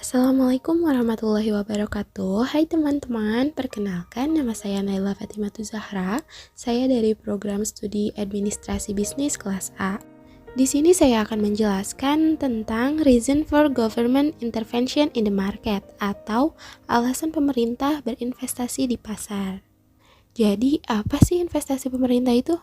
Assalamualaikum warahmatullahi wabarakatuh. Hai teman-teman, perkenalkan nama saya Naila Fatimatu Zahra. Saya dari program studi Administrasi Bisnis kelas A. Di sini saya akan menjelaskan tentang reason for government intervention in the market atau alasan pemerintah berinvestasi di pasar. Jadi, apa sih investasi pemerintah itu?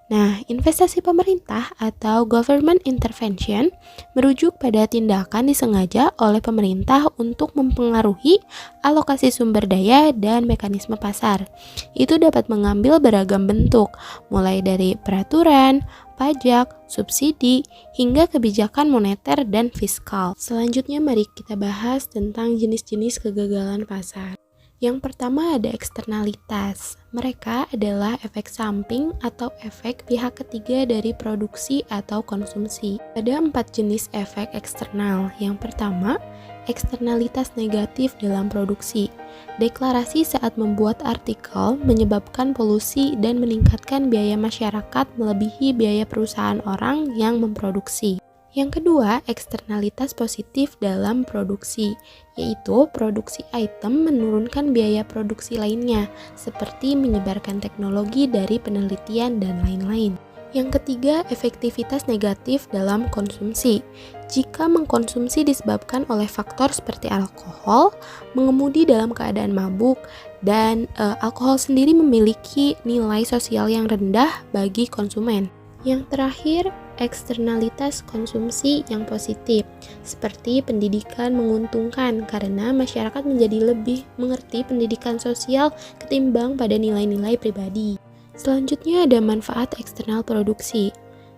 Nah, investasi pemerintah atau government intervention merujuk pada tindakan disengaja oleh pemerintah untuk mempengaruhi alokasi sumber daya dan mekanisme pasar. Itu dapat mengambil beragam bentuk, mulai dari peraturan, pajak, subsidi, hingga kebijakan moneter dan fiskal. Selanjutnya mari kita bahas tentang jenis-jenis kegagalan pasar. Yang pertama ada eksternalitas. Mereka adalah efek samping atau efek pihak ketiga dari produksi atau konsumsi. Ada 4 jenis efek eksternal. Yang pertama, eksternalitas negatif dalam produksi. Deklarasi saat membuat artikel menyebabkan polusi dan meningkatkan biaya masyarakat melebihi biaya perusahaan orang yang memproduksi. Yang kedua, eksternalitas positif dalam produksi, yaitu produksi item menurunkan biaya produksi lainnya, seperti menyebarkan teknologi dari penelitian dan lain-lain. Yang ketiga, efektivitas negatif dalam konsumsi. Jika mengkonsumsi disebabkan oleh faktor seperti alkohol, mengemudi dalam keadaan mabuk, dan alkohol sendiri memiliki nilai sosial yang rendah bagi konsumen. Yang terakhir, eksternalitas konsumsi yang positif, seperti pendidikan menguntungkan karena masyarakat menjadi lebih mengerti pendidikan sosial ketimbang pada nilai-nilai pribadi. Selanjutnya ada manfaat eksternal produksi.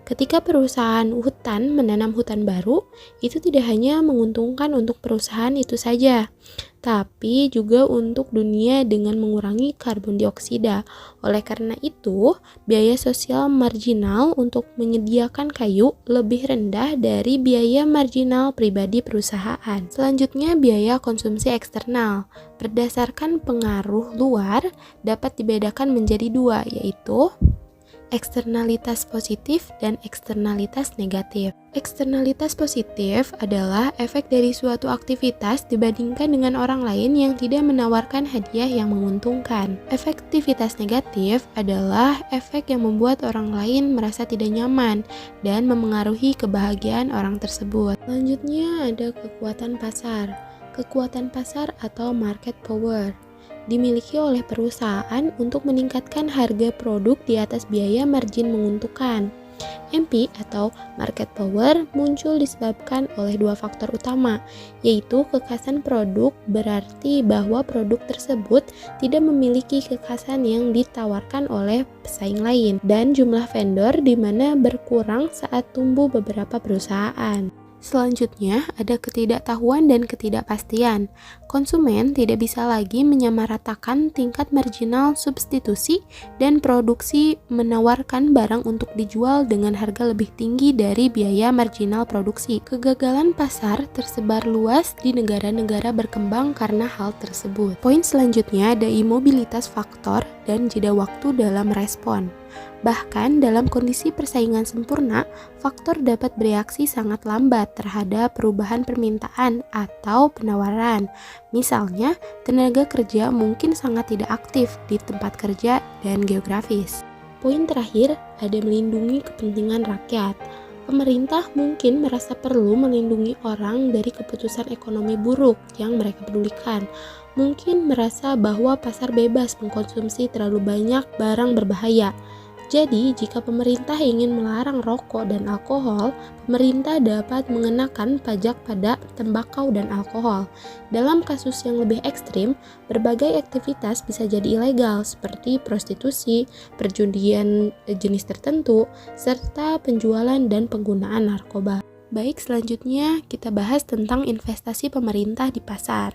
Ketika perusahaan hutan menanam hutan baru, itu tidak hanya menguntungkan untuk perusahaan itu saja, tapi juga untuk dunia dengan mengurangi karbon dioksida. Oleh karena itu, biaya sosial marginal untuk menyediakan kayu lebih rendah dari biaya marginal pribadi perusahaan. Selanjutnya, biaya konsumsi eksternal. Berdasarkan pengaruh luar, dapat dibedakan menjadi dua, yaitu eksternalitas positif dan eksternalitas negatif. Eksternalitas positif adalah efek dari suatu aktivitas dibandingkan dengan orang lain yang tidak menawarkan hadiah yang menguntungkan. Efektivitas negatif adalah efek yang membuat orang lain merasa tidak nyaman dan memengaruhi kebahagiaan orang tersebut. Selanjutnya ada kekuatan pasar. Kekuatan pasar atau market power dimiliki oleh perusahaan untuk meningkatkan harga produk di atas biaya margin menguntungkan. MP atau market power muncul disebabkan oleh dua faktor utama, yaitu kekhasan produk berarti bahwa produk tersebut tidak memiliki kekhasan yang ditawarkan oleh pesaing lain, dan jumlah vendor di mana berkurang saat tumbuh beberapa perusahaan. Selanjutnya, ada ketidaktahuan dan ketidakpastian. Konsumen tidak bisa lagi menyamaratakan tingkat marginal substitusi dan produksi menawarkan barang untuk dijual dengan harga lebih tinggi dari biaya marginal produksi. Kegagalan pasar tersebar luas di negara-negara berkembang karena hal tersebut. Poin selanjutnya ada imobilitas faktor dan jeda waktu dalam respon. Bahkan dalam kondisi persaingan sempurna, faktor dapat bereaksi sangat lambat terhadap perubahan permintaan atau penawaran. Misalnya, tenaga kerja mungkin sangat tidak aktif di tempat kerja dan geografis. Poin terakhir, ada melindungi kepentingan rakyat. Pemerintah mungkin merasa perlu melindungi orang dari keputusan ekonomi buruk yang mereka pedulikan. Mungkin merasa bahwa pasar bebas mengkonsumsi terlalu banyak barang berbahaya. Jadi, jika pemerintah ingin melarang rokok dan alkohol, pemerintah dapat mengenakan pajak pada tembakau dan alkohol. Dalam kasus yang lebih ekstrim, berbagai aktivitas bisa jadi ilegal seperti prostitusi, perjudian jenis tertentu, serta penjualan dan penggunaan narkoba. Baik, selanjutnya kita bahas tentang investasi pemerintah di pasar.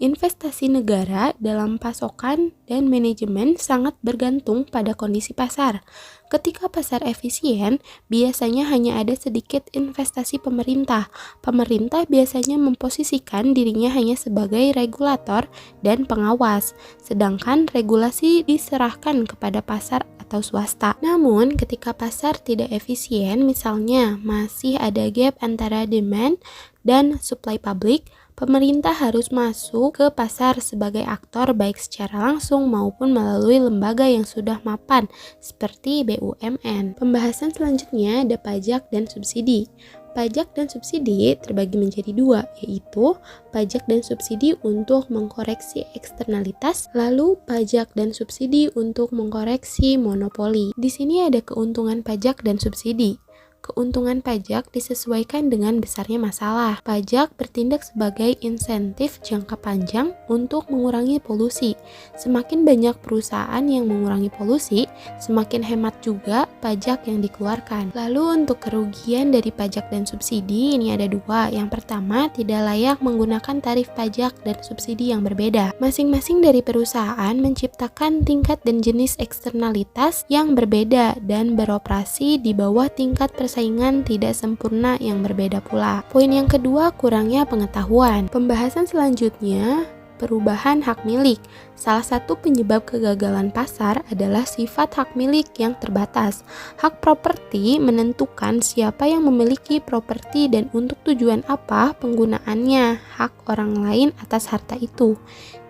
Investasi negara dalam pasokan dan manajemen sangat bergantung pada kondisi pasar. Ketika pasar efisien, biasanya hanya ada sedikit investasi pemerintah. Pemerintah biasanya memposisikan dirinya hanya sebagai regulator dan pengawas, sedangkan regulasi diserahkan kepada pasar atau swasta. Namun, ketika pasar tidak efisien, misalnya masih ada gap antara demand dan supply publik, Pemerintah harus masuk ke pasar sebagai aktor baik secara langsung maupun melalui lembaga yang sudah mapan seperti BUMN. Pembahasan selanjutnya ada pajak dan subsidi. Pajak dan subsidi terbagi menjadi dua, yaitu pajak dan subsidi untuk mengkoreksi eksternalitas, lalu pajak dan subsidi untuk mengkoreksi monopoli. Di sini ada keuntungan pajak dan subsidi. Keuntungan pajak disesuaikan dengan besarnya masalah. Pajak bertindak sebagai insentif jangka panjang untuk mengurangi polusi. Semakin banyak perusahaan yang mengurangi polusi, semakin hemat juga pajak yang dikeluarkan. Lalu untuk kerugian dari pajak dan subsidi ini ada dua. Yang pertama, tidak layak menggunakan tarif pajak dan subsidi yang berbeda. Masing-masing dari perusahaan menciptakan tingkat dan jenis eksternalitas yang berbeda dan beroperasi di bawah tingkat persaingan tidak sempurna yang berbeda pula. Poin yang kedua, kurangnya pengetahuan. Pembahasan selanjutnya, perubahan hak milik. Salah satu penyebab kegagalan pasar adalah sifat hak milik yang terbatas. Hak properti menentukan siapa yang memiliki properti dan untuk tujuan apa penggunaannya hak orang lain atas harta itu.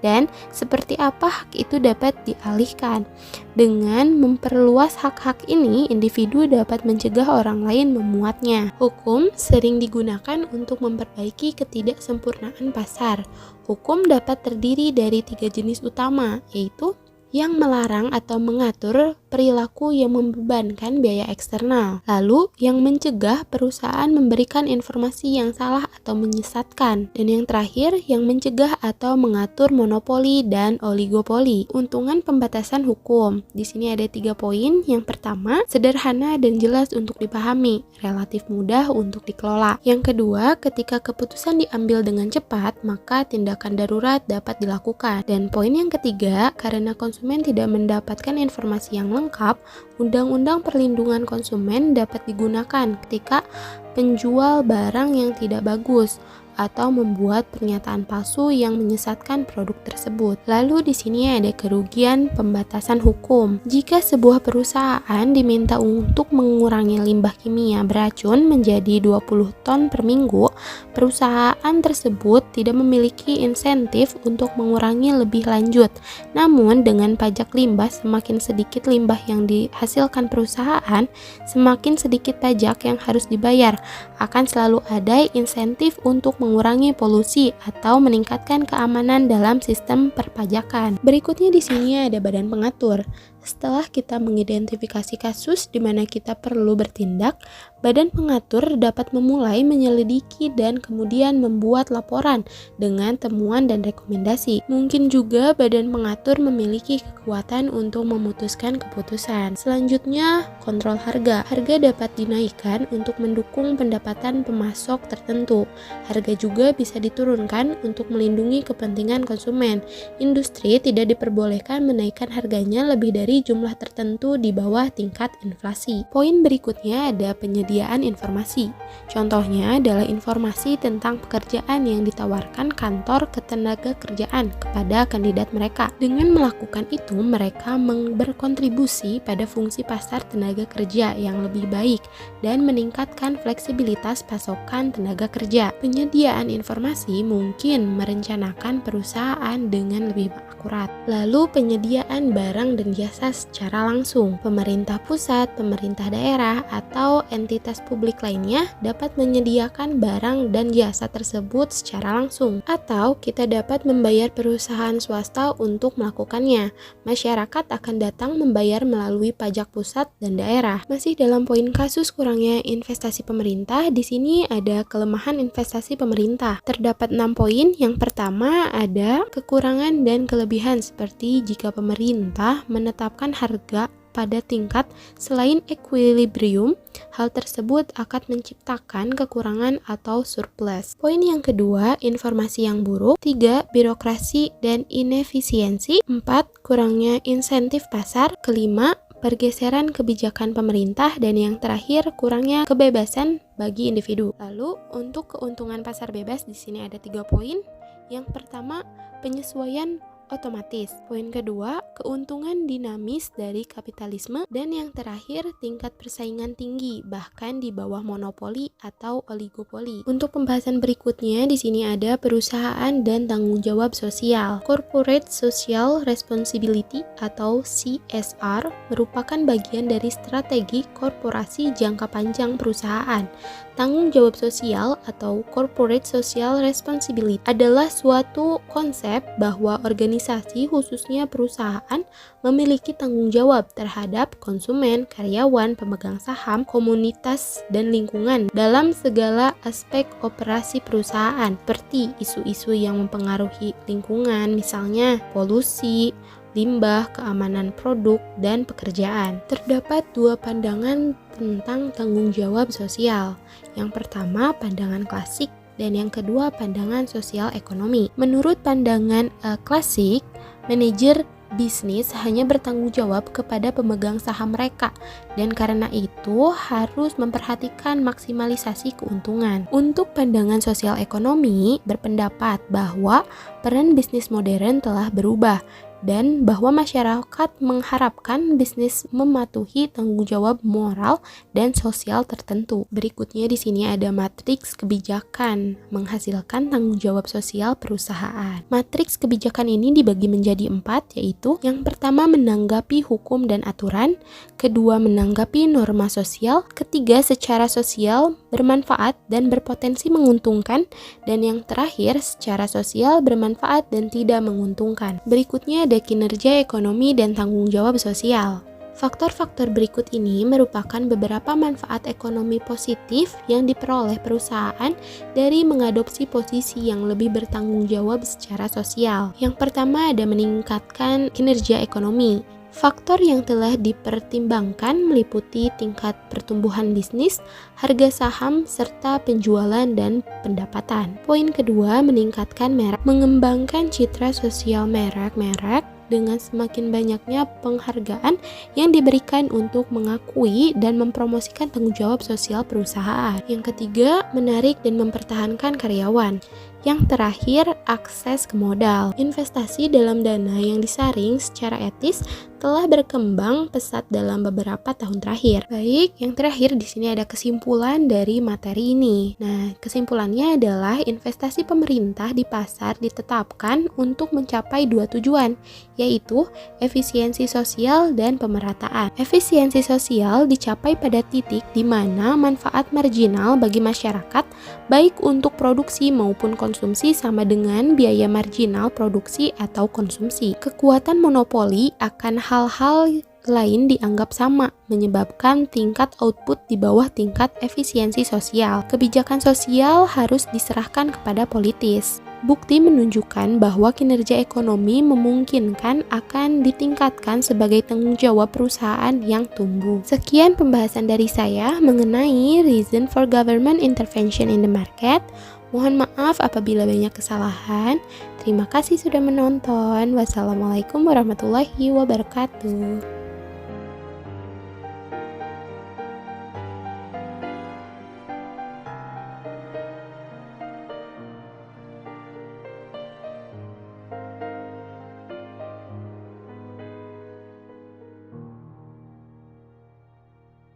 Dan seperti apa hak itu dapat dialihkan. Dengan memperluas hak-hak ini, individu dapat mencegah orang lain memuatnya. Hukum sering digunakan untuk memperbaiki ketidaksempurnaan pasar. Hukum dapat terdiri dari 3 jenis utama, yaitu yang melarang atau mengatur perilaku yang membebankan biaya eksternal. Lalu, yang mencegah perusahaan memberikan informasi yang salah atau menyesatkan. Dan yang terakhir, yang mencegah atau mengatur monopoli dan oligopoli. Keuntungan pembatasan hukum. Di sini ada 3 poin. Yang pertama, sederhana dan jelas untuk dipahami, relatif mudah untuk dikelola. Yang kedua, ketika keputusan diambil dengan cepat, maka tindakan darurat dapat dilakukan. Dan poin yang ketiga, karena konsumen tidak mendapatkan informasi yang lengkap, Undang-Undang Perlindungan Konsumen dapat digunakan ketika penjual barang yang tidak bagus atau membuat pernyataan palsu yang menyesatkan produk tersebut. Lalu di sini ada kerugian pembatasan hukum. Jika sebuah perusahaan diminta untuk mengurangi limbah kimia beracun menjadi 20 ton per minggu, perusahaan tersebut tidak memiliki insentif untuk mengurangi lebih lanjut. Namun dengan pajak limbah, semakin sedikit limbah yang dihasilkan perusahaan, semakin sedikit pajak yang harus dibayar. Akan selalu ada insentif untuk mengurangi polusi atau meningkatkan keamanan dalam sistem perpajakan. Berikutnya di sini ada badan pengatur. Setelah kita mengidentifikasi kasus di mana kita perlu bertindak, badan pengatur dapat memulai menyelidiki dan kemudian membuat laporan dengan temuan dan rekomendasi. Mungkin juga badan pengatur memiliki kekuatan untuk memutuskan keputusan. Selanjutnya, kontrol harga. Harga dapat dinaikkan untuk mendukung pendapatan pemasok tertentu. Harga juga bisa diturunkan untuk melindungi kepentingan konsumen. Industri tidak diperbolehkan menaikkan harganya lebih dari jumlah tertentu di bawah tingkat inflasi. Poin berikutnya ada penyediaan informasi. Contohnya adalah informasi tentang pekerjaan yang ditawarkan kantor ketenagakerjaan kepada kandidat mereka. Dengan melakukan itu, mereka berkontribusi pada fungsi pasar tenaga kerja yang lebih baik dan meningkatkan fleksibilitas pasokan tenaga kerja. Penyediaan informasi mungkin merencanakan perusahaan dengan lebih akurat. Lalu penyediaan barang dan jasa secara langsung. Pemerintah pusat, pemerintah daerah, atau entitas publik lainnya dapat menyediakan barang dan jasa tersebut secara langsung. Atau kita dapat membayar perusahaan swasta untuk melakukannya. Masyarakat akan datang membayar melalui pajak pusat dan daerah. Masih dalam poin kasus kurangnya investasi pemerintah, di sini ada kelemahan investasi pemerintah. Terdapat 6 poin. Yang pertama ada kekurangan dan kelebihan seperti jika pemerintah menetapkan harga pada tingkat selain equilibrium, hal tersebut akan menciptakan kekurangan atau surplus. Poin yang kedua, informasi yang buruk. 3. Birokrasi dan inefisiensi. 4. Kurangnya insentif pasar. Kelima, pergeseran kebijakan pemerintah. Dan yang terakhir, kurangnya kebebasan bagi individu. Lalu, untuk keuntungan pasar bebas di sini ada 3 poin. Yang pertama, penyesuaian otomatis. Poin kedua, keuntungan dinamis dari kapitalisme. Dan yang terakhir, tingkat persaingan tinggi, bahkan di bawah monopoli atau oligopoli. Untuk pembahasan berikutnya, di sini ada perusahaan dan tanggung jawab sosial. Corporate Social Responsibility atau CSR merupakan bagian dari strategi korporasi jangka panjang perusahaan. Tanggung jawab sosial atau Corporate Social Responsibility adalah suatu konsep bahwa organisasi, khususnya perusahaan, memiliki tanggung jawab terhadap konsumen, karyawan, pemegang saham, komunitas, dan lingkungan dalam segala aspek operasi perusahaan, seperti isu-isu yang mempengaruhi lingkungan, misalnya polusi, limbah, keamanan produk, dan pekerjaan. Terdapat dua pandangan tentang tanggung jawab sosial. Yang pertama, pandangan klasik, dan yang kedua, pandangan sosial ekonomi. Menurut pandangan klasik, manajer bisnis hanya bertanggung jawab kepada pemegang saham mereka, dan karena itu harus memperhatikan maksimalisasi keuntungan. Untuk pandangan sosial ekonomi berpendapat bahwa peran bisnis modern telah berubah, dan bahwa masyarakat mengharapkan bisnis mematuhi tanggung jawab moral dan sosial tertentu. Berikutnya di sini ada matriks kebijakan menghasilkan tanggung jawab sosial perusahaan. Matriks kebijakan ini dibagi menjadi 4, yaitu yang pertama menanggapi hukum dan aturan, kedua menanggapi norma sosial, ketiga secara sosial bermanfaat dan berpotensi menguntungkan, dan yang terakhir secara sosial bermanfaat dan tidak menguntungkan. Berikutnya ada kinerja ekonomi dan tanggung jawab sosial. Faktor-faktor berikut ini merupakan beberapa manfaat ekonomi positif yang diperoleh perusahaan dari mengadopsi posisi yang lebih bertanggung jawab secara sosial. Yang pertama ada meningkatkan kinerja ekonomi. Faktor yang telah dipertimbangkan meliputi tingkat pertumbuhan bisnis, harga saham, serta penjualan dan pendapatan. Poin kedua, meningkatkan merek. Mengembangkan citra sosial merek-merek dengan semakin banyaknya penghargaan yang diberikan untuk mengakui dan mempromosikan tanggung jawab sosial perusahaan. Yang ketiga, menarik dan mempertahankan karyawan. Yang terakhir, akses ke modal. Investasi dalam dana yang disaring secara etis telah berkembang pesat dalam beberapa tahun terakhir. Baik, yang terakhir di sini ada kesimpulan dari materi ini. Nah, kesimpulannya adalah investasi pemerintah di pasar ditetapkan untuk mencapai dua tujuan, yaitu efisiensi sosial dan pemerataan. Efisiensi sosial dicapai pada titik di mana manfaat marginal bagi masyarakat, baik untuk produksi maupun konsumsi sama dengan biaya marginal produksi atau konsumsi. Kekuatan monopoli akan hal-hal lain dianggap sama, menyebabkan tingkat output di bawah tingkat efisiensi sosial. Kebijakan sosial harus diserahkan kepada politis. Bukti menunjukkan bahwa kinerja ekonomi memungkinkan akan ditingkatkan sebagai tanggung jawab perusahaan yang tumbuh. Sekian pembahasan dari saya mengenai reason for government intervention in the market. Mohon maaf apabila banyak kesalahan. Terima kasih sudah menonton. Wassalamualaikum warahmatullahi wabarakatuh.